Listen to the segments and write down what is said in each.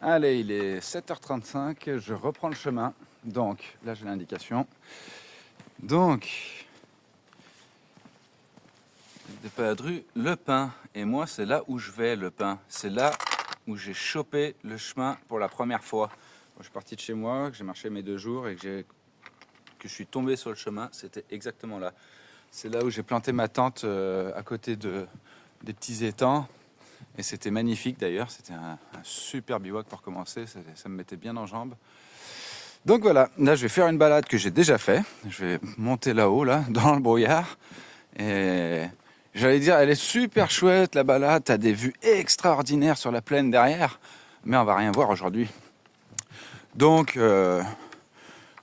Allez, il est 7h35, je reprends le chemin. Donc, là j'ai l'indication. Donc, de Padru, Le Pin. Et moi, c'est là où je vais, Le Pin. C'est là où j'ai chopé le chemin pour la première fois. Quand je suis parti de chez moi, que j'ai marché mes 2 jours et que je suis tombé sur le chemin, c'était exactement là. C'est là où j'ai planté ma tente à côté des petits étangs. Et c'était magnifique d'ailleurs, c'était un super bivouac pour commencer, ça me mettait bien en jambes. Donc voilà, là je vais faire une balade que j'ai déjà fait. Je vais monter là-haut, là, dans le brouillard. Et j'allais dire, elle est super chouette la balade, t'as des vues extraordinaires sur la plaine derrière. Mais on va rien voir aujourd'hui. Donc je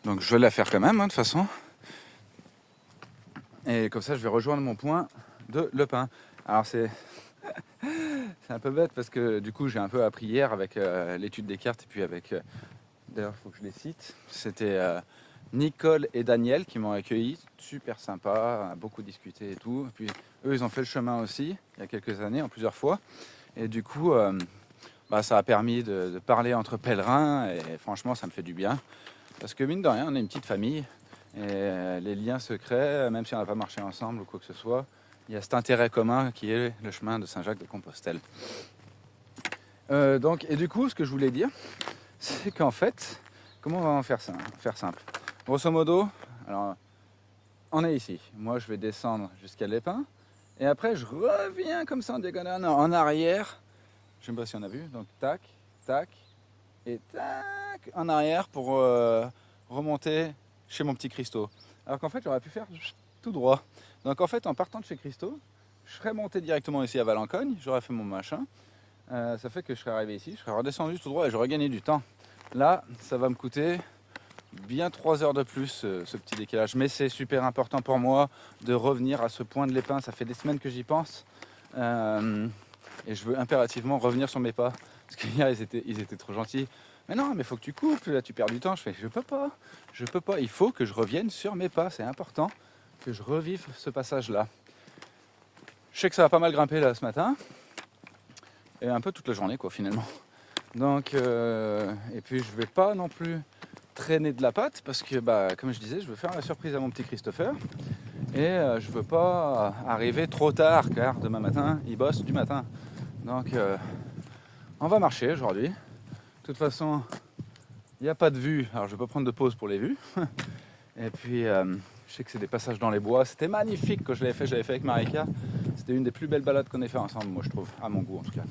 vais la faire quand même, hein, de toute façon. Et comme ça je vais rejoindre mon point de Le Pin. Alors c'est un peu bête parce que du coup j'ai un peu appris hier avec l'étude des cartes et puis avec, d'ailleurs il faut que je les cite, c'était Nicole et Daniel qui m'ont accueilli, super sympa, on a beaucoup discuté et tout. Et puis eux ils ont fait le chemin aussi il y a quelques années, en plusieurs fois. Et du coup ça a permis de parler entre pèlerins et franchement ça me fait du bien. Parce que mine de rien on est une petite famille et les liens se créent même si on n'a pas marché ensemble ou quoi que ce soit. Il y a cet intérêt commun qui est le chemin de Saint-Jacques-de-Compostelle. Et du coup, ce que je voulais dire, c'est qu'en fait, comment on va en faire simple? Grosso modo, alors, on est ici. Moi, je vais descendre jusqu'à l'Épin. Et après, je reviens comme ça en diagonale, en arrière. Je ne sais pas si on a vu. Donc, tac, tac, et tac, en arrière pour remonter chez mon petit Christo. Alors qu'en fait, j'aurais pu faire tout droit. Donc en fait, en partant de chez Christo, je serais monté directement ici à Valencogne, j'aurais fait mon machin. Ça fait que je serais arrivé ici, je serais redescendu tout droit et j'aurais gagné du temps. Là, ça va me coûter bien 3 heures de plus, ce petit décalage. Mais c'est super important pour moi de revenir à ce point de l'Épin. Ça fait des semaines que j'y pense. Et je veux impérativement revenir sur mes pas. Parce qu'hier, ils étaient trop gentils. Mais non, mais il faut que tu coupes, là tu perds du temps. Je fais, je peux pas. Il faut que je revienne sur mes pas, c'est important que je revive ce passage-là. Je sais que ça a pas mal grimpé là ce matin. Et un peu toute la journée, quoi, finalement. Donc, et puis je vais pas non plus traîner de la patte parce que, comme je disais, je veux faire la surprise à mon petit Christopher. Et je veux pas arriver trop tard car demain matin, il bosse du matin. Donc, on va marcher aujourd'hui. De toute façon, il n'y a pas de vue. Alors, je vais pas prendre de pause pour les vues. Et puis, je sais que c'est des passages dans les bois. C'était magnifique quand je l'avais fait avec Marika. C'était une des plus belles balades qu'on ait fait ensemble, moi, je trouve. À mon goût, en tout cas.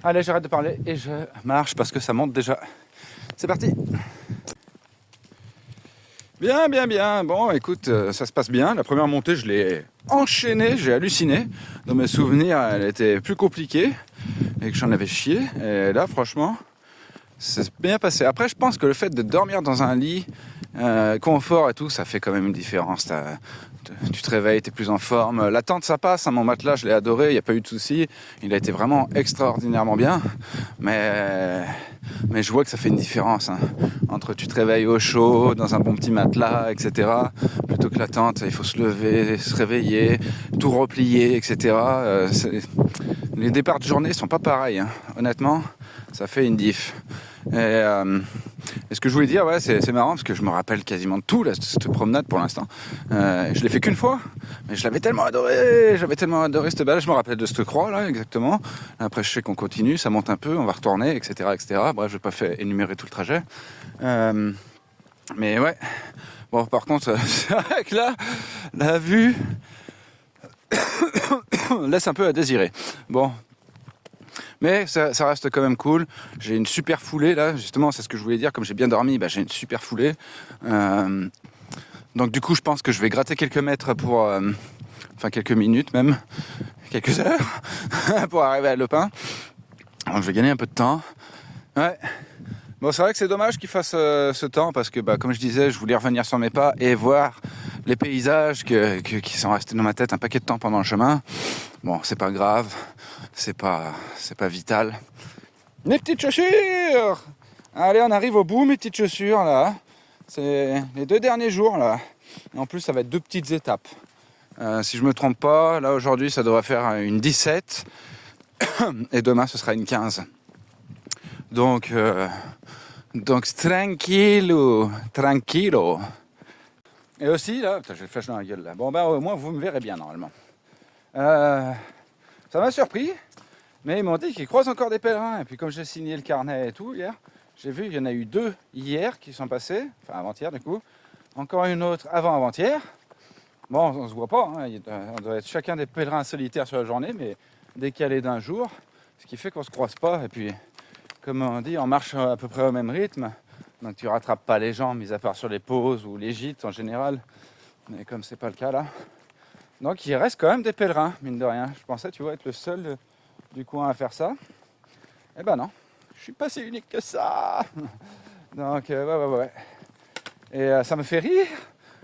Allez, j'arrête de parler et je marche parce que ça monte déjà. C'est parti! Bien. Bon, écoute, ça se passe bien. La première montée, je l'ai enchaînée, j'ai halluciné. Dans mes souvenirs, elle était plus compliquée et que j'en avais chié. Et là, franchement, c'est bien passé. Après, je pense que le fait de dormir dans un lit, confort et tout, ça fait quand même une différence. Tu te réveilles, tu es plus en forme. La tente, ça passe. Hein, mon matelas, je l'ai adoré, il n'y a pas eu de souci. Il a été vraiment extraordinairement bien. Mais je vois que ça fait une différence. Hein. Entre tu te réveilles au chaud, dans un bon petit matelas, etc. Plutôt que la tente, il faut se lever, se réveiller, tout replier, etc. Les départs de journée sont pas pareils. Hein. Honnêtement, ça fait une diff. Et ce que je voulais dire, ouais, c'est marrant parce que je me rappelle quasiment de tout, là, cette promenade pour l'instant. Je l'ai fait qu'une fois, mais je l'avais tellement adoré, cette balade. Je me rappelle de cette croix là, exactement. Après, je sais qu'on continue, ça monte un peu, on va retourner, etc., etc. Bref, je vais pas fait énumérer tout le trajet. Mais ouais. Bon, par contre, c'est vrai que là, la vue laisse un peu à désirer. Bon. Mais ça reste quand même cool. J'ai une super foulée là, justement, c'est ce que je voulais dire. Comme j'ai bien dormi, j'ai une super foulée. Donc du coup, je pense que je vais gratter quelques mètres pour, quelques minutes même, quelques heures pour arriver à Le Pin. Donc je vais gagner un peu de temps. Ouais. Bon, c'est vrai que c'est dommage qu'il fasse ce temps parce que, comme je disais, je voulais revenir sur mes pas et voir les paysages qui sont restés dans ma tête un paquet de temps pendant le chemin. Bon, c'est pas grave, c'est pas vital. Mes petites chaussures! Allez, on arrive au bout, mes petites chaussures, là. C'est les 2 derniers jours, là. Et en plus, ça va être 2 petites étapes. Si je me trompe pas, là, aujourd'hui, ça devrait faire une 17. Et demain, ce sera une 15. Donc tranquillo, tranquillo. Et aussi, là, putain, j'ai le flash dans la gueule là. Bon, ben au moins vous me verrez bien normalement. Ça m'a surpris, mais ils m'ont dit qu'ils croisent encore des pèlerins. Et puis comme j'ai signé le carnet et tout hier, j'ai vu qu'il y en a eu 2 hier qui sont passés, enfin avant-hier du coup, encore une autre avant-avant-hier. Bon, on se voit pas, hein. On doit être chacun des pèlerins solitaires sur la journée, mais décalés d'un jour, ce qui fait qu'on se croise pas. Et puis, comme on dit, on marche à peu près au même rythme. Donc tu rattrapes pas les gens, mis à part sur les pauses ou les gîtes en général. Mais comme c'est pas le cas là. Donc il reste quand même des pèlerins, mine de rien. Je pensais, tu vois, être le seul du coin à faire ça. Eh ben non, je suis pas si unique que ça. Donc ouais. Et ça me fait rire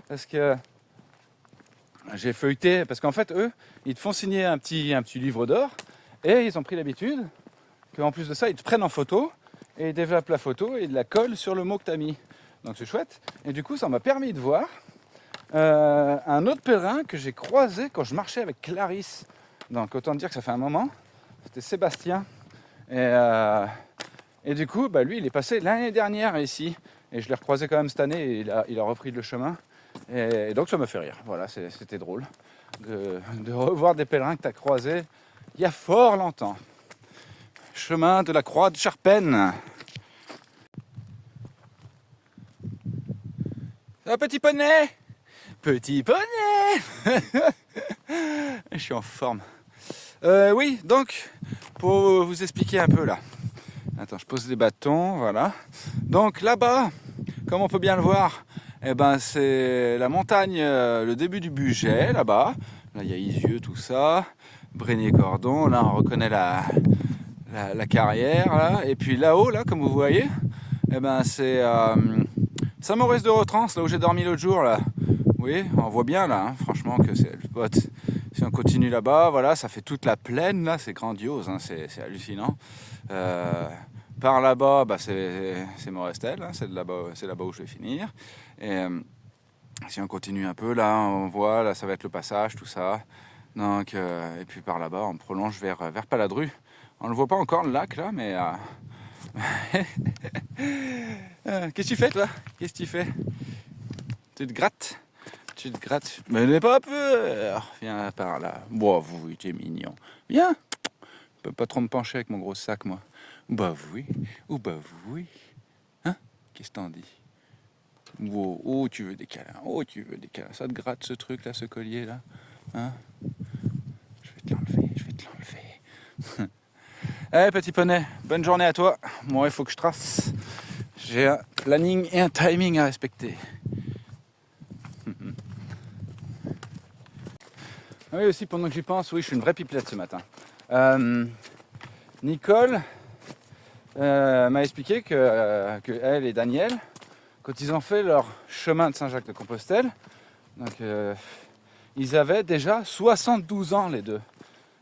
parce que j'ai feuilleté, parce qu'en fait eux, ils te font signer un petit livre d'or et ils ont pris l'habitude qu'en plus de ça, ils te prennent en photo et ils développent la photo et ils la collent sur le mot que tu as mis. Donc c'est chouette. Et du coup, ça m'a permis de voir un autre pèlerin que j'ai croisé quand je marchais avec Clarisse. Donc autant dire que ça fait un moment. C'était Sébastien. Et du coup, lui, il est passé l'année dernière ici. Et je l'ai recroisé quand même cette année et il a repris le chemin. Et donc ça me fait rire. Voilà, c'était drôle de revoir des pèlerins que tu as croisés il y a fort longtemps. Chemin de la Croix de Charpennes. Un petit poney. Petit poney. Je suis en forme. Oui, donc, pour vous expliquer un peu là. Attends, je pose les bâtons, voilà. Donc là-bas, comme on peut bien le voir, c'est la montagne, le début du Bugey, là-bas. Là, il y a Isieux, tout ça. Brégnier-Cordon, là, on reconnaît la carrière, là. Et puis là-haut, là, comme vous voyez, c'est Saint-Maurice de Retrance, là où j'ai dormi l'autre jour, là. Oui, on voit bien, là, hein, franchement, que c'est le spot. Si on continue là-bas, voilà, ça fait toute la plaine, là, c'est grandiose, hein, c'est hallucinant. Par là-bas, c'est Morestel, hein, c'est là-bas où je vais finir. Et si on continue un peu, là, on voit, là, ça va être le passage, tout ça. Donc, et puis par là-bas, on prolonge vers Paladru. On ne le voit pas encore, le lac, là, mais... Qu'est-ce que tu fais, toi? Qu'est-ce que tu fais? Tu te grattes? Tu te grattes? Mais n'aie pas peur! Viens par là. Bon, oui, t'es mignon. Viens! Je peux pas trop me pencher avec mon gros sac, moi. Bah oui. Ou bah oui. Hein? Qu'est-ce que t'en dis? Wow. Oh, tu veux des câlins. Oh, tu veux des câlins. Ça te gratte, ce truc-là, ce collier-là? Hein? Je vais te l'enlever. Allez, petit poney, bonne journée à toi. Moi, il faut que je trace. J'ai un planning et un timing à respecter. Oui, aussi, pendant que j'y pense, oui, je suis une vraie pipelette ce matin. Nicole m'a expliqué que elle et Daniel, quand ils ont fait leur chemin de Saint-Jacques-de-Compostelle, donc ils avaient déjà 72 ans les deux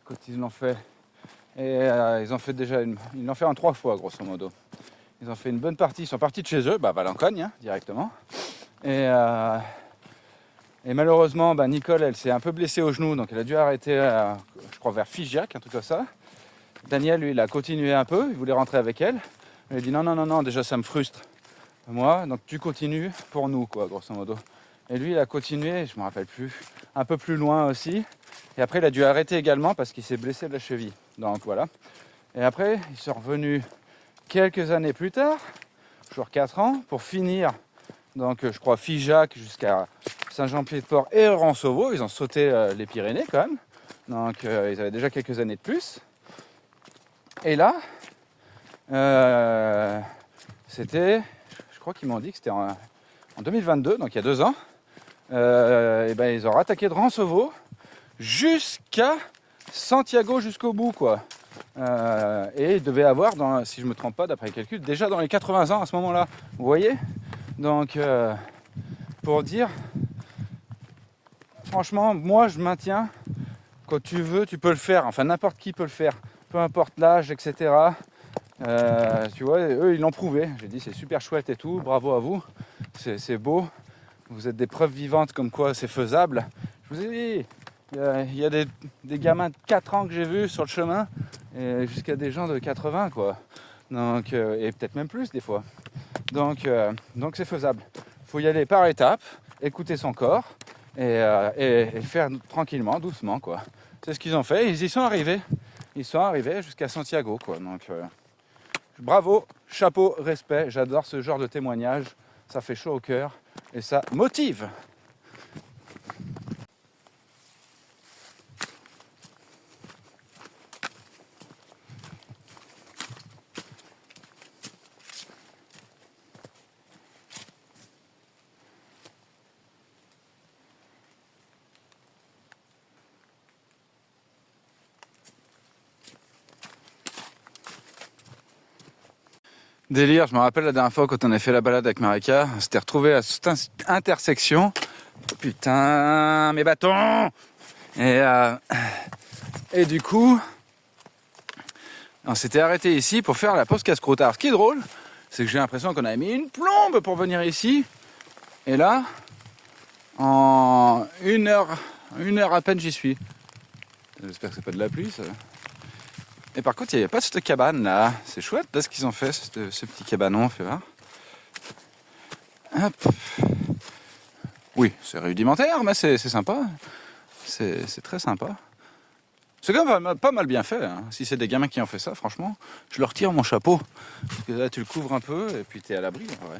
quand ils l'ont fait. Et ils l'ont fait en 3 fois grosso modo. Ils ont fait une bonne partie, ils sont partis de chez eux, Valencogne, hein, directement. Et malheureusement, Nicole, elle s'est un peu blessée au genou, donc elle a dû arrêter, je crois, vers Figeac, un truc comme ça. Daniel, lui, il a continué un peu, il voulait rentrer avec elle. Il a dit non, déjà ça me frustre, moi, donc tu continues pour nous, quoi, grosso modo. Et lui, il a continué, je me rappelle plus, un peu plus loin aussi. Et après, il a dû arrêter également parce qu'il s'est blessé de la cheville. Donc voilà. Et après, ils sont revenus quelques années plus tard, genre 4 ans, pour finir, donc je crois, Figeac jusqu'à Saint-Jean-Pied-de-Port et Ransauveau. Ils ont sauté les Pyrénées quand même. Donc ils avaient déjà quelques années de plus. Et là, c'était, je crois qu'ils m'ont dit que c'était en 2022, donc il y a 2 ans. Ils ont rattaqué de Ransauveau jusqu'à Santiago jusqu'au bout, quoi. Et il devait avoir, si je ne me trompe pas, d'après les calculs, déjà dans les 80 ans à ce moment-là. Vous voyez? Donc, pour dire, franchement, moi je maintiens, quand tu veux, tu peux le faire. Enfin, n'importe qui peut le faire. Peu importe l'âge, etc. Tu vois, eux, ils l'ont prouvé. J'ai dit, c'est super chouette et tout. Bravo à vous. C'est beau. Vous êtes des preuves vivantes comme quoi c'est faisable. Je vous ai dit, il y a des gamins de 4 ans que j'ai vus sur le chemin, et jusqu'à des gens de 80, quoi. Donc, et peut-être même plus des fois. Donc c'est faisable. Il faut y aller par étapes, écouter son corps et faire tranquillement, doucement, quoi. C'est ce qu'ils ont fait. Ils y sont arrivés. Ils sont arrivés jusqu'à Santiago, quoi. Donc bravo, chapeau, respect. J'adore ce genre de témoignage. Ça fait chaud au cœur et ça motive. Délire, je me rappelle la dernière fois quand on a fait la balade avec Marika, on s'était retrouvé à cette intersection. Putain, mes bâtons! Et du coup, on s'était arrêté ici pour faire la pause casse-croûte. Ce qui est drôle, c'est que j'ai l'impression qu'on avait mis une plombe pour venir ici. Et là, en une heure à peine, j'y suis. J'espère que c'est pas de la pluie, ça. Et par contre, il n'y avait pas cette cabane là. C'est chouette là ce qu'ils ont fait, ce petit cabanon, fais voir. Hop. Oui, c'est rudimentaire, mais c'est sympa. C'est très sympa. C'est quand même pas mal bien fait. Hein. Si c'est des gamins qui ont fait ça, franchement, je leur tire mon chapeau. Parce que là, tu le couvres un peu et puis t'es à l'abri. Ouais.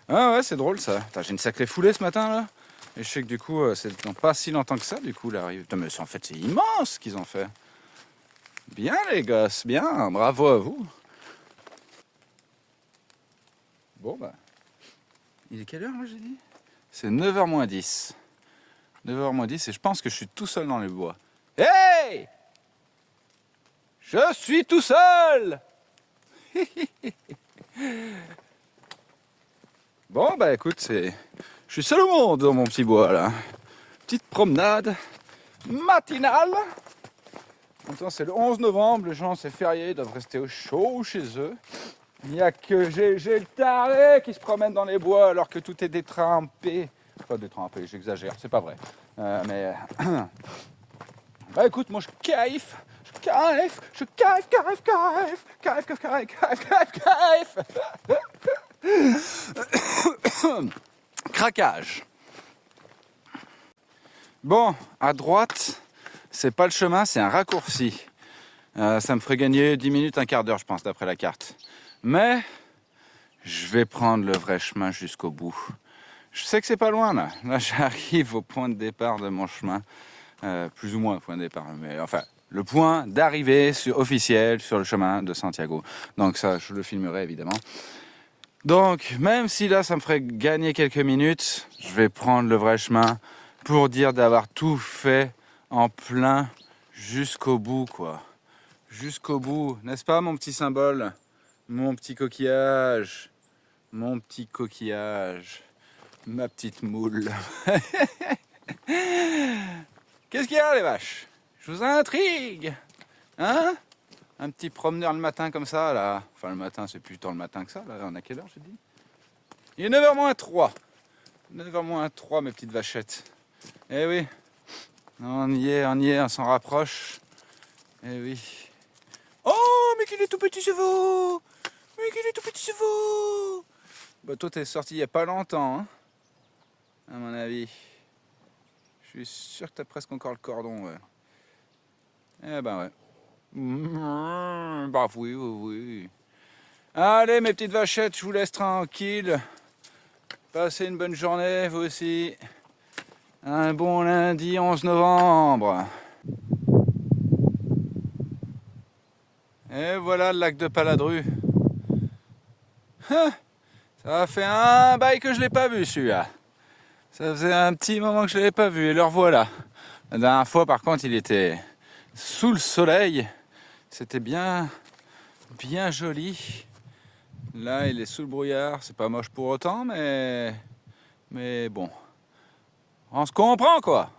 Ah ouais, c'est drôle ça. J'ai une sacrée foulée ce matin là. Et je sais que du coup, c'est dans pas si longtemps que ça, du coup, là arrive. Mais en fait, c'est immense ce qu'ils ont fait. Bien les gosses, bien, bravo à vous. Bon bah, il est quelle heure là j'ai dit? C'est 9h moins 10. 9h moins 10 et je pense que je suis tout seul dans les bois. Hey! Je suis tout seul! Bon bah écoute, je suis seul au monde dans mon petit bois là. Petite promenade matinale. Maintenant c'est le 11 novembre, les gens c'est férié, ils doivent rester au chaud chez eux. Il n'y a que GG le taré qui se promène dans les bois alors que tout est détrempé. Pas détrempé, j'exagère, c'est pas vrai. Mais bah écoute, moi je kiffe. Craquage. Bon, à droite, c'est pas le chemin, c'est un raccourci. Ça me ferait gagner 10 minutes, un quart d'heure, je pense, d'après la carte. Mais je vais prendre le vrai chemin jusqu'au bout. Je sais que c'est pas loin, là. Là, j'arrive au point de départ de mon chemin. Plus ou moins au point de départ. Mais enfin, le point d'arrivée officiel sur le chemin de Santiago. Donc ça, je le filmerai, évidemment. Donc, même si là, ça me ferait gagner quelques minutes, je vais prendre le vrai chemin pour dire d'avoir tout fait en plein jusqu'au bout, quoi. Jusqu'au bout, n'est-ce pas, mon petit symbole? Mon petit coquillage. Mon petit coquillage. Ma petite moule. Qu'est-ce qu'il y a, les vaches? Je vous intrigue. Hein? Un petit promeneur le matin comme ça, là. Enfin, le matin, c'est plus tant le matin que ça. Là, on a quelle heure, j'ai dit? Il est 9h moins 3. 9h moins 3, mes petites vachettes. Eh oui. On y est, on s'en rapproche. Eh oui. Oh, mais qu'il est tout petit, ce veau! Mais qu'il est tout petit, ce veau! Bah, toi, t'es sorti il n'y a pas longtemps, hein, à mon avis. Je suis sûr que t'as presque encore le cordon, ouais. Eh ben ouais. Bah oui, oui, oui. Allez, mes petites vachettes, je vous laisse tranquille. Passez une bonne journée, vous aussi. Un bon lundi 11 novembre. Et voilà le lac de Paladru. Ça a fait un bail que je l'ai pas vu, celui-là. Ça faisait un petit moment que je l'avais pas vu, et le revoilà. La dernière fois, par contre, il était sous le soleil. C'était bien joli. Là, il est sous le brouillard. C'est pas moche pour autant, mais bon. On se comprend, quoi.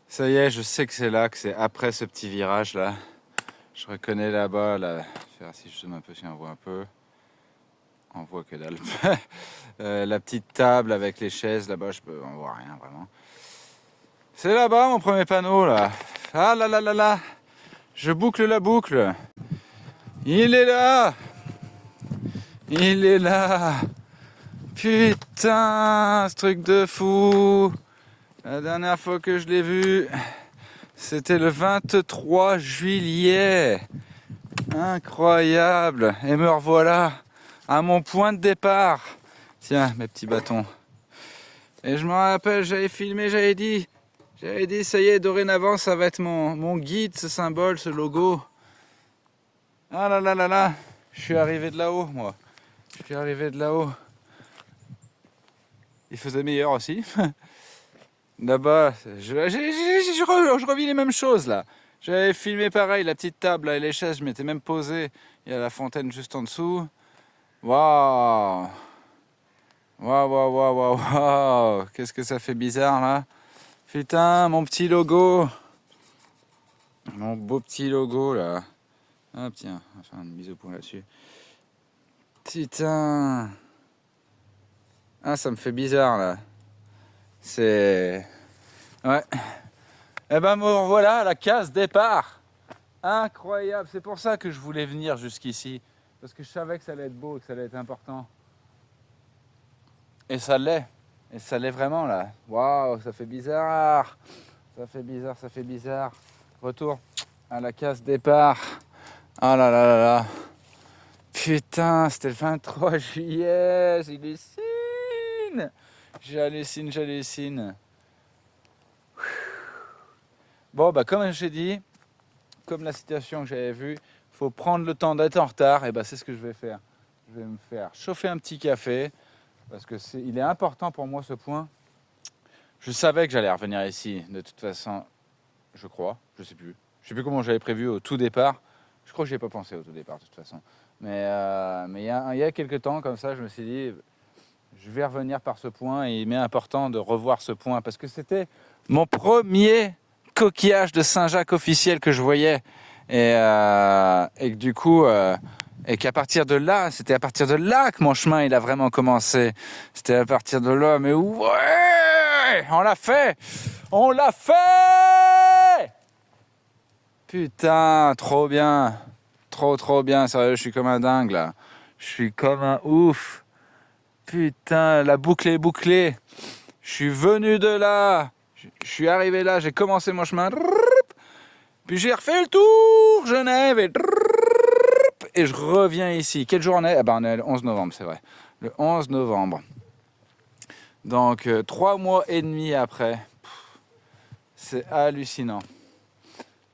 Ça y est, je sais que c'est là, que c'est après ce petit virage là. Je reconnais là-bas, là, si je zoome un peu, si on voit un peu. On voit que dalle. La petite table avec les chaises là-bas, on voit rien vraiment. C'est là-bas mon premier panneau là. Ah là là là là. Je boucle la boucle. Il est là. Il est là. Putain, ce truc de fou. La dernière fois que je l'ai vu, c'était le 23 juillet. Incroyable. Et me revoilà à mon point de départ. Tiens, mes petits bâtons. Et je me rappelle, j'avais filmé, j'avais dit, ça y est, dorénavant, ça va être mon guide, ce symbole, ce logo. Ah là là là là, je suis arrivé de là-haut, moi. Je suis arrivé de là-haut. Il faisait meilleur aussi. Là-bas, je revis les mêmes choses, là. J'avais filmé pareil, la petite table là, et les chaises, je m'étais même posé. Il y a la fontaine juste en dessous. Waouh! Waouh, waouh, waouh, waouh, waouh! Qu'est-ce que ça fait bizarre, là? Putain, mon petit logo! Mon beau petit logo, là. Ah, tiens, on va faire un bisou pour là-dessus. Putain! Ah, ça me fait bizarre, là. C'est... Ouais. Eh ben, me revoilà à la case départ! Incroyable! C'est pour ça que je voulais venir jusqu'ici. Parce que je savais que ça allait être beau, que ça allait être important. Et ça l'est. Et ça l'est vraiment, là. Waouh, ça fait bizarre! Ça fait bizarre, ça fait bizarre. Retour à la case départ. Ah là là là là. Putain, c'était le 23 juillet. J'hallucine. J'hallucine, j'hallucine. Bon, bah comme j'ai dit, comme la situation que j'avais vue, il faut prendre le temps d'être en retard. Et bah c'est ce que je vais faire. Je vais me faire chauffer un petit café. Parce que il est important pour moi ce point. Je savais que j'allais revenir ici, de toute façon, je crois, je sais plus. Je sais plus comment j'avais prévu au tout départ. Je crois que j'ai pas pensé au tout départ de toute façon. Mais il y a quelques temps comme ça, je me suis dit, je vais revenir par ce point et il m'est important de revoir ce point parce que c'était mon premier coquillage de Saint-Jacques officiel que je voyais et que du coup et qu'à partir de là, c'était à partir de là que mon chemin il a vraiment commencé. C'était à partir de là, mais ouais, on l'a fait, on l'a fait. Putain, trop bien. Trop bien, sérieux, je suis comme un dingue là. Je suis comme un ouf. Putain, la boucle est bouclée. Je suis venu de là. Je suis arrivé là, j'ai commencé mon chemin. Puis j'ai refait le tour, Genève, et je reviens ici. Quelle journée? Ah ben, on est le 11 novembre, c'est vrai. Le 11 novembre. Donc, 3 mois et demi après. C'est hallucinant.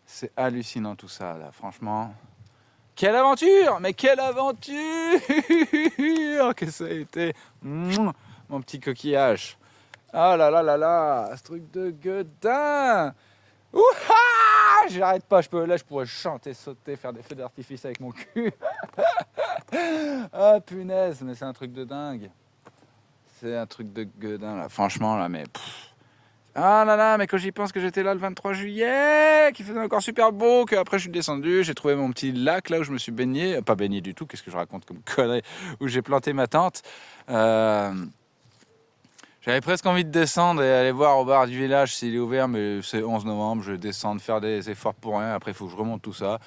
C'est hallucinant tout ça, là, franchement. Quelle aventure! Mais quelle aventure que ça a été! Mon petit coquillage. Ah là là là là! Ce truc de gueudin! Ouah! J'arrête pas, je pourrais chanter, sauter, faire des feux d'artifice avec mon cul. Ah punaise, mais c'est un truc de dingue. C'est un truc de gueudin là, franchement là, mais... Ah là là, mais quand j'y pense que j'étais là le 23 juillet, qu'il faisait encore super beau, qu'après je suis descendu, j'ai trouvé mon petit lac là où je me suis baigné, pas baigné du tout, qu'est-ce que je raconte comme connerie, où j'ai planté ma tente. J'avais presque envie de descendre et aller voir au bar du village s'il est ouvert, mais c'est 11 novembre, je vais descendre, faire des efforts pour rien, après il faut que je remonte tout ça.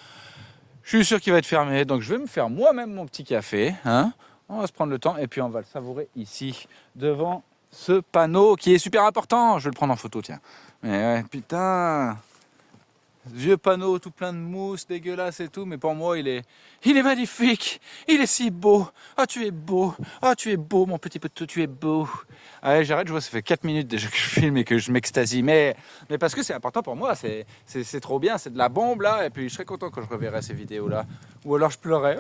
Je suis sûr qu'il va être fermé, donc je vais me faire moi-même mon petit café, hein. On va se prendre le temps et puis on va le savourer ici, devant ce panneau qui est super important. Je vais le prendre en photo, tiens. Mais ouais, putain, vieux panneau tout plein de mousse, dégueulasse et tout, mais pour moi il est magnifique, il est si beau. Ah tu es beau, mon petit poteau, tu es beau. Allez, j'arrête, je vois ça fait 4 minutes déjà que je filme et que je m'extasie, mais parce que c'est important pour moi, c'est trop bien, c'est de la bombe là, et puis je serais content quand je reverrai ces vidéos là, ou alors je pleurais.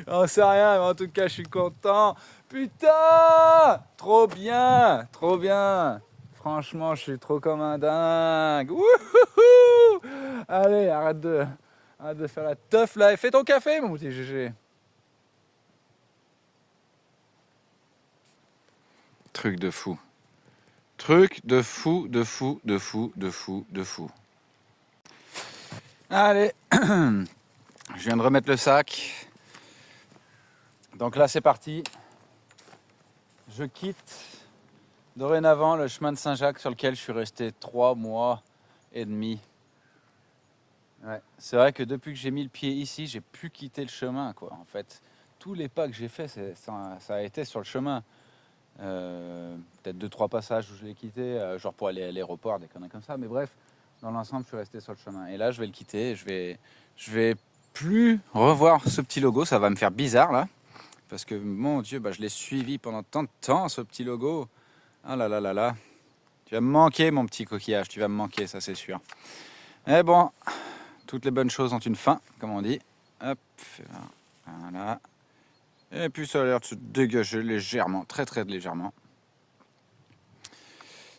On sait rien, mais en tout cas je suis content. Putain, trop bien, trop bien. Franchement, je suis trop comme un dingue. Wouhouhou. Allez, arrête de faire la teuf là et fais ton café, mon petit GG. Truc de fou. Truc de fou, de fou, de fou, de fou, de fou. Allez, je viens de remettre le sac. Donc là, c'est parti. Je quitte dorénavant le chemin de Saint-Jacques sur lequel je suis resté 3 mois et demi. Ouais. C'est vrai que depuis que j'ai mis le pied ici, j'ai pu quitter le chemin, quoi. En fait, tous les pas que j'ai faits, ça a été sur le chemin. Peut-être 2-3 passages où je l'ai quitté, genre pour aller à l'aéroport, des conneries comme ça. Mais bref, dans l'ensemble, je suis resté sur le chemin. Et là, je vais le quitter. Je vais plus revoir ce petit logo. Ça va me faire bizarre là, parce que mon Dieu, je l'ai suivi pendant tant de temps, ce petit logo. Ah là là là là. Tu vas me manquer, mon petit coquillage. Tu vas me manquer, ça c'est sûr. Mais bon, toutes les bonnes choses ont une fin, comme on dit. Hop, voilà. Et puis ça a l'air de se dégager légèrement, très très légèrement.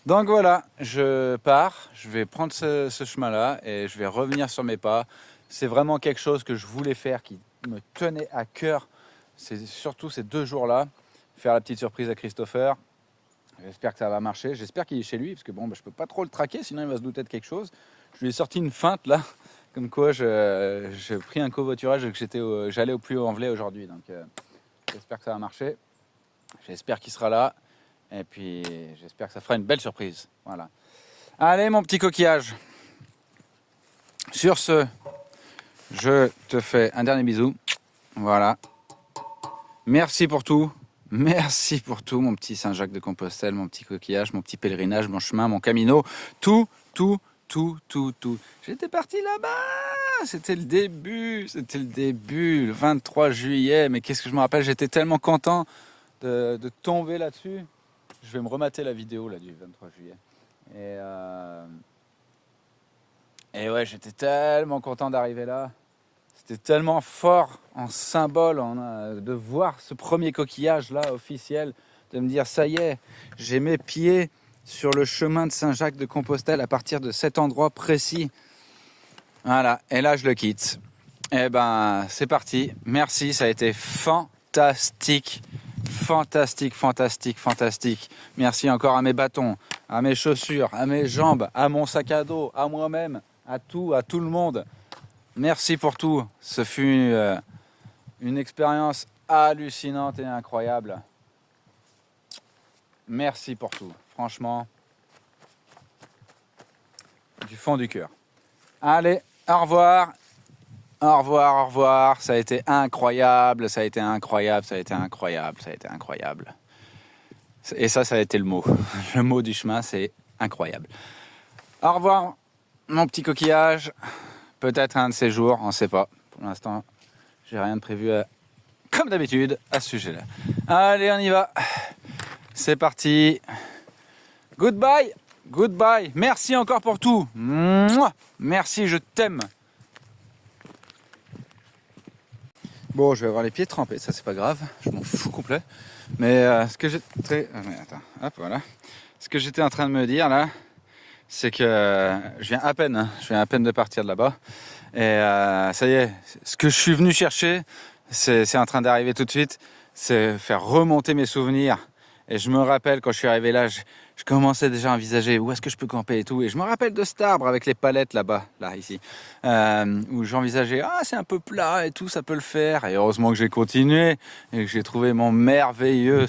Donc voilà, je pars, je vais prendre ce chemin-là et je vais revenir sur mes pas. C'est vraiment quelque chose que je voulais faire, qui me tenait à cœur. C'est surtout ces 2 jours-là, faire la petite surprise à Christopher. J'espère que ça va marcher, j'espère qu'il est chez lui, parce que bon, je peux pas trop le traquer, sinon il va se douter de quelque chose. Je lui ai sorti une feinte là, comme quoi j'ai pris un covoiturage et que j'allais au plus haut en velay aujourd'hui. Donc j'espère que ça va marcher, j'espère qu'il sera là. Et puis, j'espère que ça fera une belle surprise. Voilà. Allez, mon petit coquillage. Sur ce, je te fais un dernier bisou. Voilà. Merci pour tout. Merci pour tout, mon petit Saint-Jacques-de-Compostelle, mon petit coquillage, mon petit pèlerinage, mon chemin, mon camino. Tout. J'étais parti là-bas. C'était le début, le 23 juillet. Mais qu'est-ce que je me rappelle, j'étais tellement content de tomber là-dessus. Je vais me remater la vidéo là, du 23 juillet. Et ouais, j'étais tellement content d'arriver là. C'était tellement fort en symbole de voir ce premier coquillage là officiel, de me dire ça y est, j'ai mes pieds sur le chemin de Saint-Jacques-de-Compostelle à partir de cet endroit précis. Voilà, et là je le quitte. Et ben c'est parti. Merci, ça a été fantastique. Fantastique. Merci encore à mes bâtons, à mes chaussures, à mes jambes, à mon sac à dos, à moi-même, à tout le monde. Merci pour tout. Ce fut une expérience hallucinante et incroyable. Merci pour tout. Franchement, du fond du cœur. Allez, au revoir. Au revoir. Ça a été incroyable. Et ça a été le mot. Le mot du chemin, c'est incroyable. Au revoir, mon petit coquillage. Peut-être un de ces jours, on ne sait pas. Pour l'instant, j'ai rien de prévu, comme d'habitude, à ce sujet-là. Allez, on y va. C'est parti. Goodbye. Merci encore pour tout. Mouah. Merci, je t'aime. Bon, je vais avoir les pieds trempés, ça c'est pas grave, je m'en fous complet. Mais ce que j'étais... voilà. Ce que j'étais en train de me dire là, c'est que je viens à peine de partir de là-bas. Et ça y est, ce que je suis venu chercher, c'est en train d'arriver tout de suite. C'est faire remonter mes souvenirs. Et je me rappelle quand je suis arrivé là, je commençais déjà à envisager où est-ce que je peux camper et tout. Et je me rappelle de cet arbre avec les palettes là-bas, là, ici, où j'envisageais, c'est un peu plat et tout, ça peut le faire. Et heureusement que j'ai continué et que j'ai trouvé mon merveilleux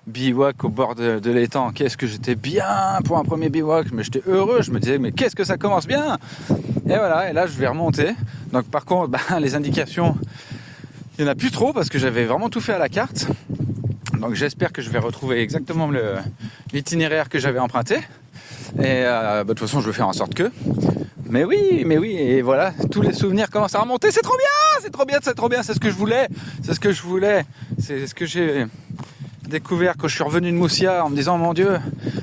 bivouac au bord de l'étang. Qu'est-ce que j'étais bien pour un premier bivouac, mais j'étais heureux. Je me disais, mais qu'est-ce que ça commence bien. Et voilà, et là je vais remonter. Donc par contre, les indications, il n'y en a plus trop parce que j'avais vraiment tout fait à la carte. Donc j'espère que je vais retrouver exactement l'itinéraire que j'avais emprunté. Et de toute façon, je vais faire en sorte que. Mais oui, et voilà, tous les souvenirs commencent à remonter. C'est trop bien, c'est ce que je voulais. C'est ce que j'ai découvert quand je suis revenu de Moussia en me disant, mon Dieu,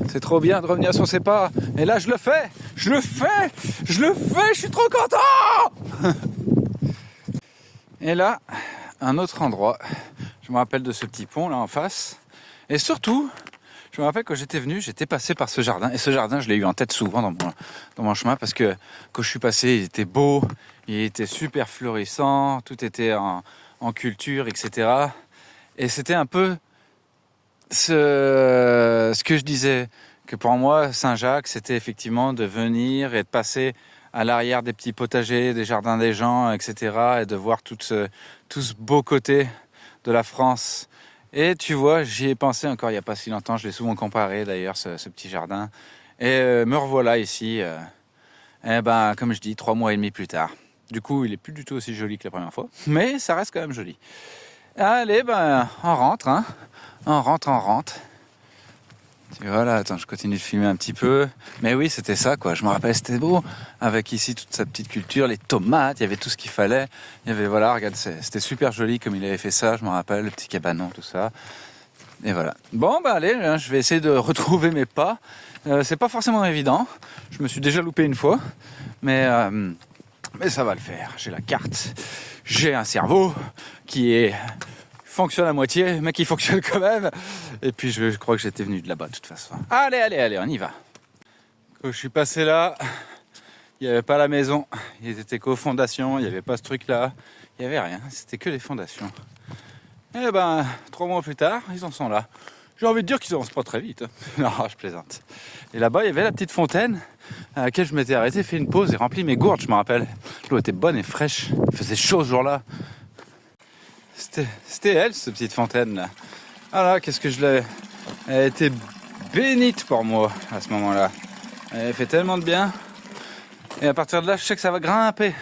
c'est trop bien de revenir sur ses pas. Et là, je le fais, je suis trop content. Et là, un autre endroit. Je me rappelle de ce petit pont là en face. Et surtout, je me rappelle quand j'étais venu, j'étais passé par ce jardin. Et ce jardin, je l'ai eu en tête souvent dans mon chemin parce que quand je suis passé, il était beau, il était super florissant, tout était en culture, etc. Et c'était un peu ce que je disais, que pour moi, Saint-Jacques, c'était effectivement de venir et de passer à l'arrière des petits potagers, des jardins des gens, etc. Et de voir tout ce beau côté de la France. Et tu vois, j'y ai pensé encore il n'y a pas si longtemps, je l'ai souvent comparé d'ailleurs, ce petit jardin. Et me revoilà ici, eh ben, comme je dis, 3 mois et demi plus tard. Du coup, il est plus du tout aussi joli que la première fois, mais ça reste quand même joli. Allez, ben, on rentre, hein. On rentre. Tu vois là, attends, je continue de filmer un petit peu. Mais oui, c'était ça, quoi. Je me rappelle, c'était beau. Avec ici toute sa petite culture, les tomates, il y avait tout ce qu'il fallait. Il y avait, voilà, regarde, c'était super joli comme il avait fait ça, je me rappelle, le petit cabanon, tout ça. Et voilà. Bon, bah allez, je vais essayer de retrouver mes pas. C'est pas forcément évident. Je me suis déjà loupé une fois. Mais ça va le faire. J'ai la carte. J'ai un cerveau qui fonctionne à moitié, mais qui fonctionne quand même. Et puis je crois que j'étais venu de là-bas de toute façon. Allez, on y va. Quand je suis passé là, il n'y avait pas la maison. Ils étaient qu'aux fondations, il n'y avait pas ce truc-là. Il n'y avait rien, c'était que les fondations. Et ben, 3 mois plus tard, ils en sont là. J'ai envie de dire qu'ils avancent pas très vite. Non, je plaisante. Et là-bas, il y avait la petite fontaine à laquelle je m'étais arrêté, fait une pause et rempli mes gourdes, je me rappelle. L'eau était bonne et fraîche. Il faisait chaud ce jour-là. C'était elle, cette petite fontaine-là. Ah là, qu'est-ce que je l'ai... Elle était bénite pour moi, à ce moment-là. Elle fait tellement de bien. Et à partir de là, je sais que ça va grimper.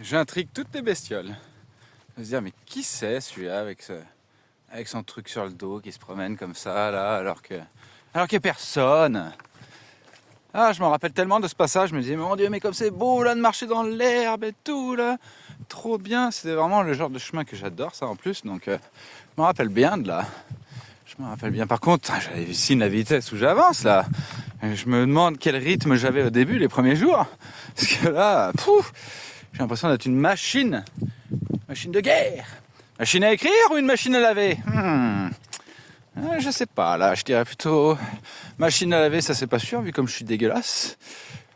J'intrigue toutes les bestioles. Je me dire, mais qui c'est celui-là avec son truc sur le dos qui se promène comme ça, là, alors qu'il n'y a personne. Ah, je me rappelle tellement de ce passage, je me disais, mon Dieu, mais comme c'est beau, là, de marcher dans l'herbe et tout, là. Trop bien, c'était vraiment le genre de chemin que j'adore, ça, en plus, donc je me rappelle bien de là. Je me rappelle bien, par contre, j'hallucine la vitesse où j'avance, là. Je me demande quel rythme j'avais au début, les premiers jours. Parce que là, j'ai l'impression d'être une machine de guerre. Machine à écrire ou une machine à laver? Je sais pas, là, je dirais plutôt machine à laver, ça c'est pas sûr, vu comme je suis dégueulasse.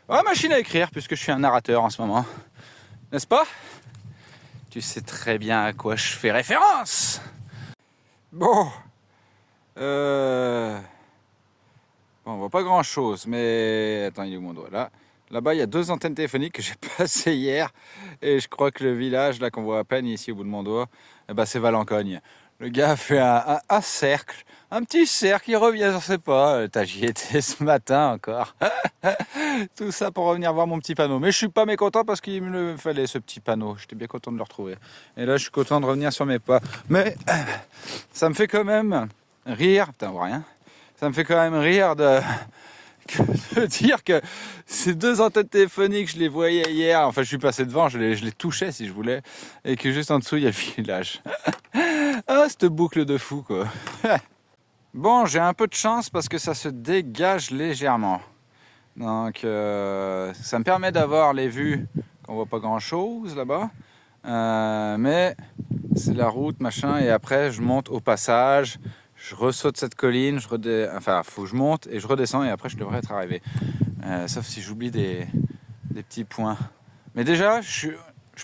Machine à écrire, puisque je suis un narrateur en ce moment. N'est-ce pas? Tu sais très bien à quoi je fais référence. Bon, on voit pas grand-chose, mais... Attends, il est où mon doigt? Là-bas, il y a 2 antennes téléphoniques que j'ai passées hier. Et je crois que le village, là, qu'on voit à peine ici au bout de mon doigt, c'est Valencogne. Le gars a fait un cercle, un petit cercle, il revient sur ses pas. J'y étais ce matin encore. Tout ça pour revenir voir mon petit panneau. Mais je suis pas mécontent parce qu'il me fallait ce petit panneau. J'étais bien content de le retrouver. Et là, je suis content de revenir sur mes pas. Mais ça me fait quand même rire. Putain, on voit rien. Ça me fait quand même rire de dire que ces 2 antennes téléphoniques, je les voyais hier. Enfin, je suis passé devant, je les touchais si je voulais. Et que juste en dessous, il y a le village. Cette boucle de fou, quoi. Bon, j'ai un peu de chance parce que ça se dégage légèrement. Donc, ça me permet d'avoir les vues qu'on voit pas grand-chose là-bas. Mais c'est la route, machin. Et après, je monte au passage. Je ressaute cette colline, faut que je monte et je redescends et après je devrais être arrivé. Sauf si j'oublie des petits points. Mais déjà, je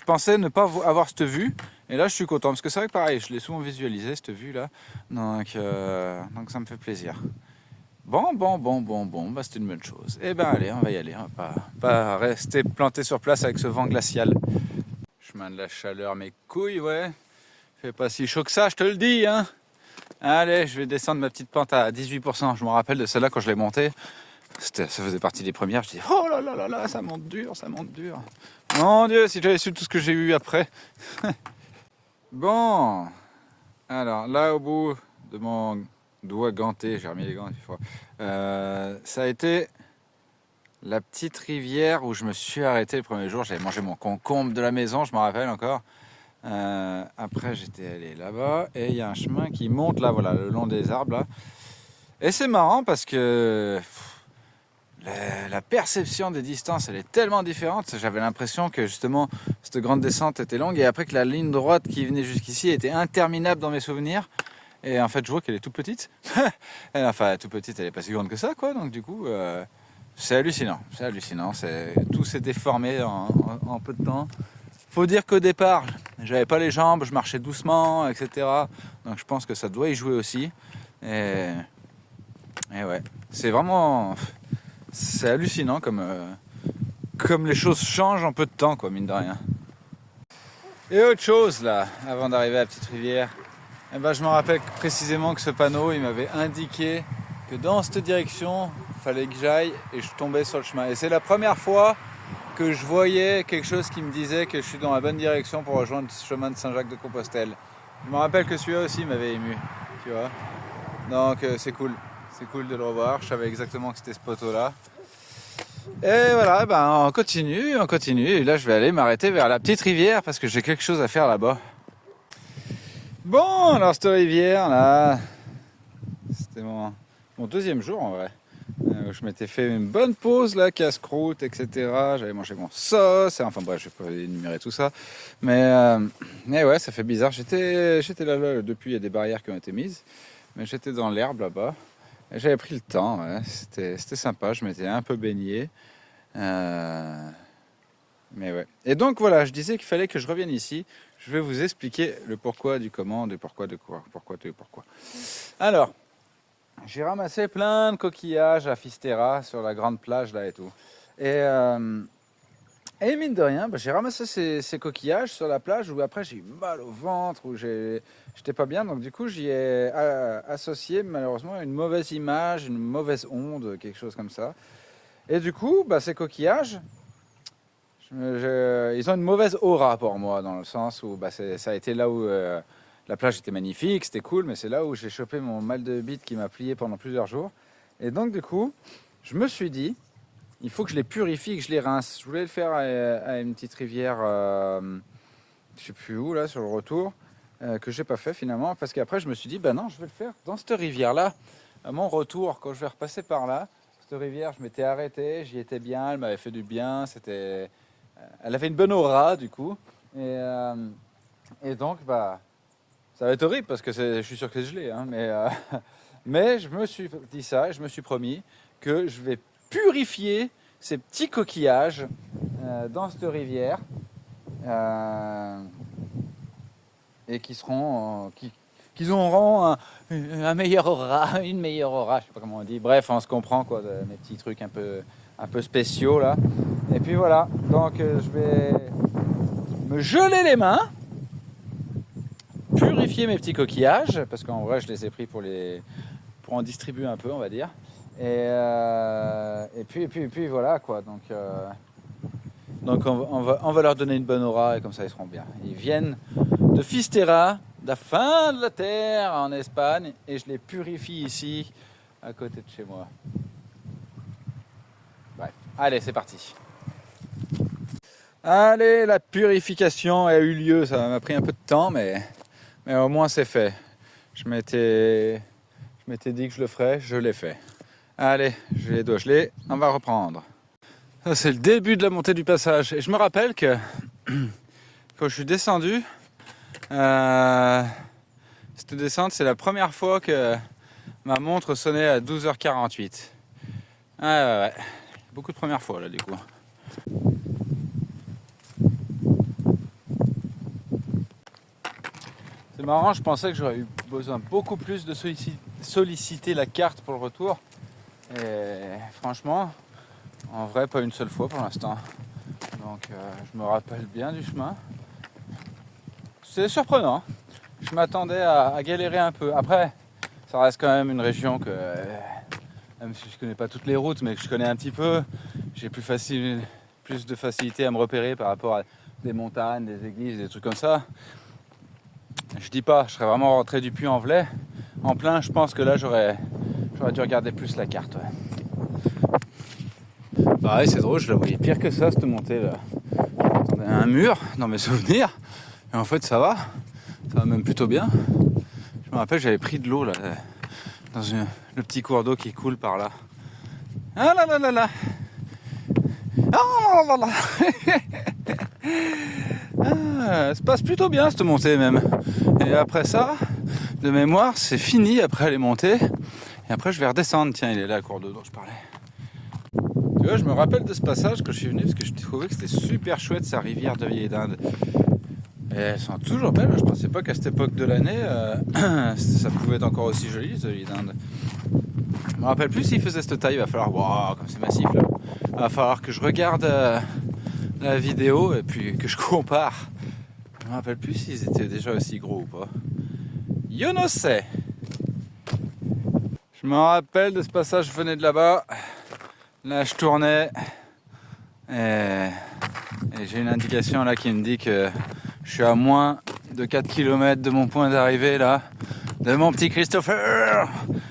pensais ne pas avoir cette vue. Et là, je suis content parce que c'est vrai que pareil, je l'ai souvent visualisé cette vue-là. Donc ça me fait plaisir. Bon, c'est une bonne chose. Eh ben allez, on va y aller. On va pas rester planté sur place avec ce vent glacial. Chemin de la chaleur, mes couilles, ouais. Fait pas si chaud que ça, je te le dis, hein. Allez, je vais descendre ma petite pente à 18%. Je me rappelle de celle-là quand je l'ai montée. Ça faisait partie des premières. Je dis, oh là là, ça monte dur. Mon Dieu, si j'avais su tout ce que j'ai eu après. Bon, alors là au bout de mon doigt ganté, j'ai remis les gants, ça a été la petite rivière où je me suis arrêté le premier jour. J'avais mangé mon concombre de la maison, je me rappelle encore. Après j'étais allé là-bas et il y a un chemin qui monte là, voilà, le long des arbres là. Et c'est marrant parce que la perception des distances elle est tellement différente. J'avais l'impression que justement cette grande descente était longue et après que la ligne droite qui venait jusqu'ici était interminable dans mes souvenirs. Et en fait je vois qu'elle est toute petite. Enfin toute petite, elle est pas si grande que ça quoi. Donc du coup c'est hallucinant. Tout s'est déformé en peu de temps. Faut dire qu'au départ, j'avais pas les jambes, je marchais doucement, etc. Donc je pense que ça doit y jouer aussi. Et ouais, c'est hallucinant comme comme les choses changent en peu de temps, quoi, mine de rien. Et autre chose là, avant d'arriver à la petite rivière, eh ben, je me rappelle précisément que ce panneau, il m'avait indiqué que dans cette direction, il fallait que j'aille et je tombais sur le chemin. Et c'est la première fois que je voyais quelque chose qui me disait que je suis dans la bonne direction pour rejoindre le chemin de Saint-Jacques-de-Compostelle. Je me rappelle que celui-là aussi m'avait ému, tu vois. Donc c'est cool de le revoir, je savais exactement que c'était ce poteau-là. Et voilà, ben, on continue, et là je vais aller m'arrêter vers la petite rivière parce que j'ai quelque chose à faire là-bas. Bon, alors cette rivière là, c'était mon deuxième jour en vrai. Je m'étais fait une bonne pause là, casse-croûte, etc. J'avais mangé mon sauce, enfin bref, je vais pas énumérer tout ça. Mais ouais, ça fait bizarre. J'étais là depuis, il y a des barrières qui ont été mises, mais j'étais dans l'herbe là-bas. Et j'avais pris le temps, ouais. C'était sympa, je m'étais un peu baigné. Mais ouais. Et donc voilà, je disais qu'il fallait que je revienne ici. Je vais vous expliquer le pourquoi du comment, du pourquoi, de quoi, pourquoi. Alors, j'ai ramassé plein de coquillages à Fisterra sur la grande plage là et tout. Et mine de rien, j'ai ramassé ces coquillages sur la plage où après j'ai eu mal au ventre, où j'étais pas bien. Donc du coup j'y ai associé malheureusement une mauvaise image, une mauvaise onde, quelque chose comme ça. Et du coup, ces coquillages, ils ont une mauvaise aura pour moi, dans le sens où ça a été là où la plage était magnifique, c'était cool, mais c'est là où j'ai chopé mon mal de bite qui m'a plié pendant plusieurs jours. Et donc du coup, je me suis dit, il faut que je les purifie, que je les rince. Je voulais le faire à une petite rivière, je sais plus où, là, sur le retour, que j'ai pas fait finalement, parce qu'après je me suis dit, non, je vais le faire dans cette rivière-là, à mon retour, quand je vais repasser par là. Cette rivière, je m'étais arrêté, j'y étais bien, elle m'avait fait du bien, elle avait une bonne aura du coup, et donc ça va être horrible parce que je suis sûr que c'est gelé, hein, mais je me suis dit ça, et je me suis promis que je vais purifier ces petits coquillages dans cette rivière et qu'ils auront un meilleur aura, une meilleure aura, je sais pas comment on dit. Bref, on se comprend quoi, mes petits trucs un peu spéciaux là. Et puis voilà, donc je vais me geler les mains, purifier mes petits coquillages parce qu'en vrai je les ai pris pour en distribuer un peu, on va dire. Et puis voilà quoi. Donc on va leur donner une bonne aura et comme ça ils seront bien. Ils viennent de Fisterra, de la fin de la terre en Espagne, et je les purifie ici à côté de chez moi. Bref, allez, c'est parti. Allez, la purification a eu lieu. Ça m'a pris un peu de temps, mais au moins c'est fait. Je m'étais dit que je le ferais, je l'ai fait. Allez, j'ai les doigts gelés, on va reprendre. Ça, c'est le début de la montée du passage. Et je me rappelle que quand je suis descendu, cette descente, c'est la première fois que ma montre sonnait à 12h48. Ouais. Beaucoup de premières fois là du coup. C'est marrant, je pensais que j'aurais eu besoin beaucoup plus de solliciter la carte pour le retour. Et franchement, en vrai, pas une seule fois pour l'instant. Donc je me rappelle bien du chemin. C'est surprenant. Je m'attendais à galérer un peu. Après, ça reste quand même une région que, même si je connais pas toutes les routes, mais que je connais un petit peu, j'ai plus de facilité à me repérer par rapport à des montagnes, des églises, des trucs comme ça. Je dis pas, je serais vraiment rentré du Puy-en-Velay. En plein, je pense que là, j'aurais dû regarder plus la carte. Ouais. Pareil, c'est drôle, je la voyais pire que ça, cette montée là. J'attendais un mur dans mes souvenirs. Et en fait, ça va même plutôt bien. Je me rappelle, j'avais pris de l'eau là, dans le petit cours d'eau qui coule par là. Ah là là là là. Ah là là là. Ça se passe plutôt bien cette montée même. Et après ça, de mémoire, c'est fini après les montées. Et après je vais redescendre. Tiens, il est là le cours d'eau dont je parlais. Tu vois, je me rappelle de ce passage quand je suis venu parce que je trouvais que c'était super chouette sa rivière de Vieille d'Inde. Et elles sont toujours belles. Je pensais pas qu'à cette époque de l'année, ça pouvait être encore aussi joli, cette Vieille d'Inde. Je me rappelle plus s'il faisait cette taille. Il va falloir, waouh, comme c'est massif là. va falloir que je regarde la vidéo et puis que je compare. Je me rappelle plus s'ils étaient déjà aussi gros ou pas. Yo no sais. Je me rappelle de ce passage, je venais de là-bas. Là, je tournais. Et j'ai une indication là qui me dit que je suis à moins de 4 km de mon point d'arrivée là. De mon petit Christopher.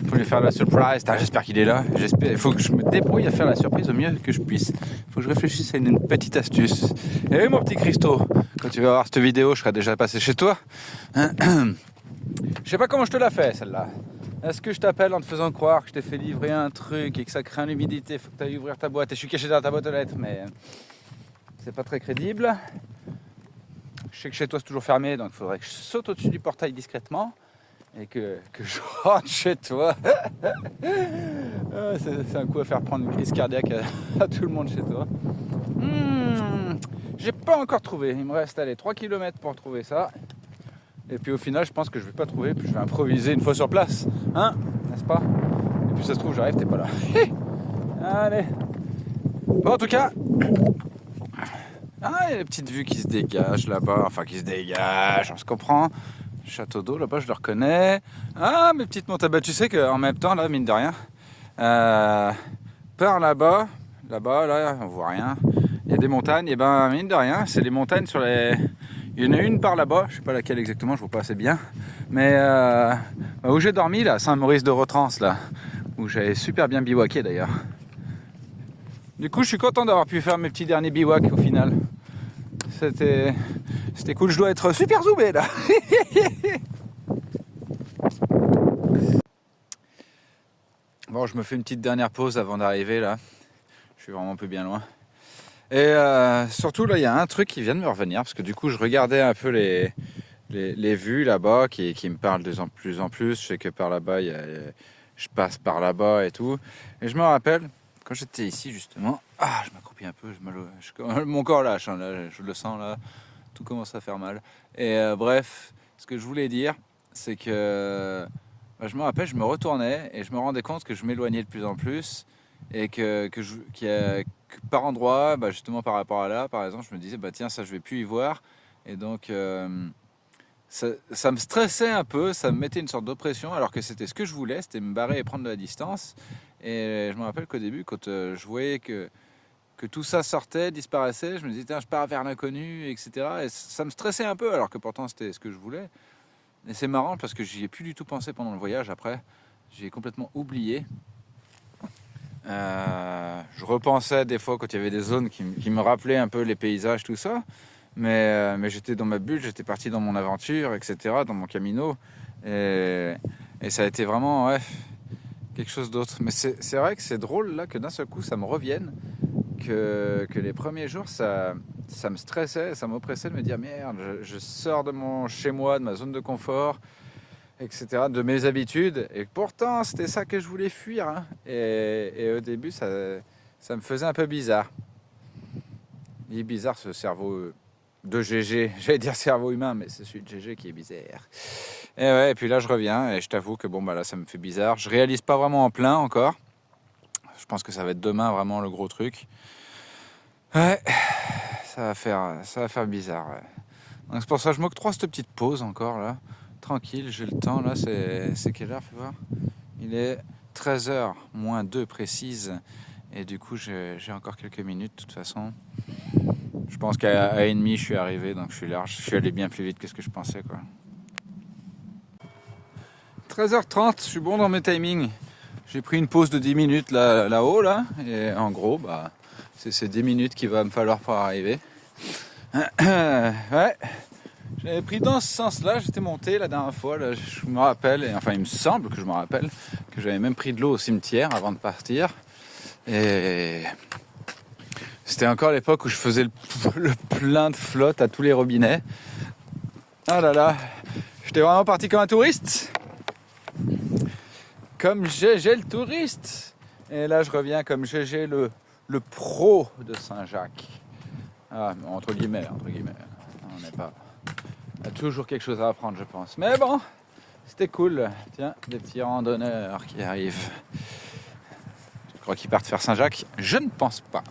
Faut lui faire la surprise. J'espère qu'il est là. Il faut que je me débrouille à faire la surprise au mieux que je puisse. Il faut que je réfléchisse à une petite astuce. Et oui, mon petit Christo, quand tu vas voir cette vidéo, je serai déjà passé chez toi. Je sais pas comment je te la fais celle-là. Est-ce que je t'appelle en te faisant croire que je t'ai fait livrer un truc et que ça craint l'humidité, faut que tu ailles ouvrir ta boîte et je suis caché dans ta boîte aux lettres, mais c'est pas très crédible. Je sais que chez toi c'est toujours fermé, donc il faudrait que je saute au-dessus du portail discrètement et que je rentre chez toi. C'est un coup à faire prendre une crise cardiaque à tout le monde chez toi. J'ai pas encore trouvé, il me reste 3 km pour trouver ça. Et puis au final, je pense que je vais pas trouver, puis je vais improviser une fois sur place, hein, n'est-ce pas? Et puis ça se trouve, j'arrive, t'es pas là. Allez. Bon, en tout cas, il y a les petites vues qui se dégagent là-bas, enfin qui se dégagent, on se comprend. Château d'eau, là-bas, je le reconnais. Ah, mes petites montagnes, bah, tu sais qu'en même temps, là, mine de rien, par là-bas, là, on voit rien. Il y a des montagnes, et ben mine de rien, c'est les montagnes sur les... Il y en a une par là-bas, je sais pas laquelle exactement, je vois pas assez bien. Mais où j'ai dormi là, Saint-Maurice-de-Rotrance là, où j'avais super bien bivouaqué d'ailleurs. Du coup, je suis content d'avoir pu faire mes petits derniers bivouacs au final. C'était cool, je dois être super zoomé là. Bon, je me fais une petite dernière pause avant d'arriver là. Je suis vraiment un peu bien loin. Et surtout là, il y a un truc qui vient de me revenir parce que du coup, je regardais un peu les vues là-bas qui me parlent de plus en plus. Je sais que par là-bas, je passe par là-bas et tout. Et je me rappelle quand j'étais ici justement. Ah, je m'accroupis un peu. Mon corps lâche. Hein, là, je le sens là. Tout commence à faire mal. Et bref, ce que je voulais dire, c'est que je me rappelle, je me retournais et je me rendais compte que je m'éloignais de plus en plus et que par endroit, justement par rapport à là, par exemple, je me disais, tiens, ça je vais plus y voir. Et donc, ça me stressait un peu, ça me mettait une sorte d'oppression, alors que c'était ce que je voulais, c'était me barrer et prendre de la distance. Et je me rappelle qu'au début, quand je voyais que tout ça sortait, disparaissait, je me disais, tiens, je pars vers l'inconnu, etc. Et ça me stressait un peu, alors que pourtant c'était ce que je voulais. Et c'est marrant parce que j'y ai plus du tout pensé pendant le voyage après. J'ai complètement oublié. Je repensais des fois quand il y avait des zones qui me rappelaient un peu les paysages, tout ça. Mais j'étais dans ma bulle, j'étais parti dans mon aventure, etc., dans mon camino. Et ça a été vraiment quelque chose d'autre. Mais c'est vrai que c'est drôle là que d'un seul coup ça me revienne. Que les premiers jours, ça me stressait, ça m'oppressait de me dire merde, je sors de mon chez-moi, de ma zone de confort, etc., de mes habitudes. Et pourtant, c'était ça que je voulais fuir. Hein. Et au début, ça me faisait un peu bizarre. Il est bizarre ce cerveau de GG. J'allais dire cerveau humain, mais c'est celui de GG qui est bizarre. Et puis là, je reviens et je t'avoue que là, ça me fait bizarre. Je réalise pas vraiment en plein encore. Je pense que ça va être demain vraiment le gros truc. Ouais, ça va faire bizarre. Ouais. Donc c'est pour ça que je m'octroie cette petite pause encore là. Tranquille, j'ai le temps là. C'est quelle heure, fais voir. Il est 13h moins 2 précise. Et du coup, j'ai encore quelques minutes de toute façon. Je pense qu'à 1h30, je suis arrivé, donc je suis large. Je suis allé bien plus vite que ce que je pensais, quoi. 13h30, je suis bon dans mes timings. J'ai pris une pause de 10 minutes là-haut, là. Et en gros, c'est ces 10 minutes qu'il va me falloir pour arriver. Ouais. J'avais pris dans ce sens-là, j'étais monté la dernière fois, là, je me rappelle, enfin il me semble que je me rappelle, que j'avais même pris de l'eau au cimetière avant de partir. Et c'était encore l'époque où je faisais le plein de flotte à tous les robinets. Ah là là, j'étais vraiment parti comme un touriste. Comme GG le touriste. Et là je reviens comme GG le pro de Saint-Jacques. Ah, entre guillemets. On n'est pas... Il y a toujours quelque chose à apprendre, je pense. Mais bon, c'était cool. Tiens, des petits randonneurs qui arrivent. Je crois qu'ils partent faire Saint-Jacques. Je ne pense pas.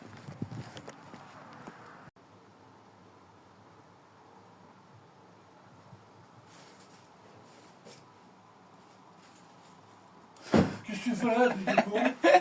suis là, du coup.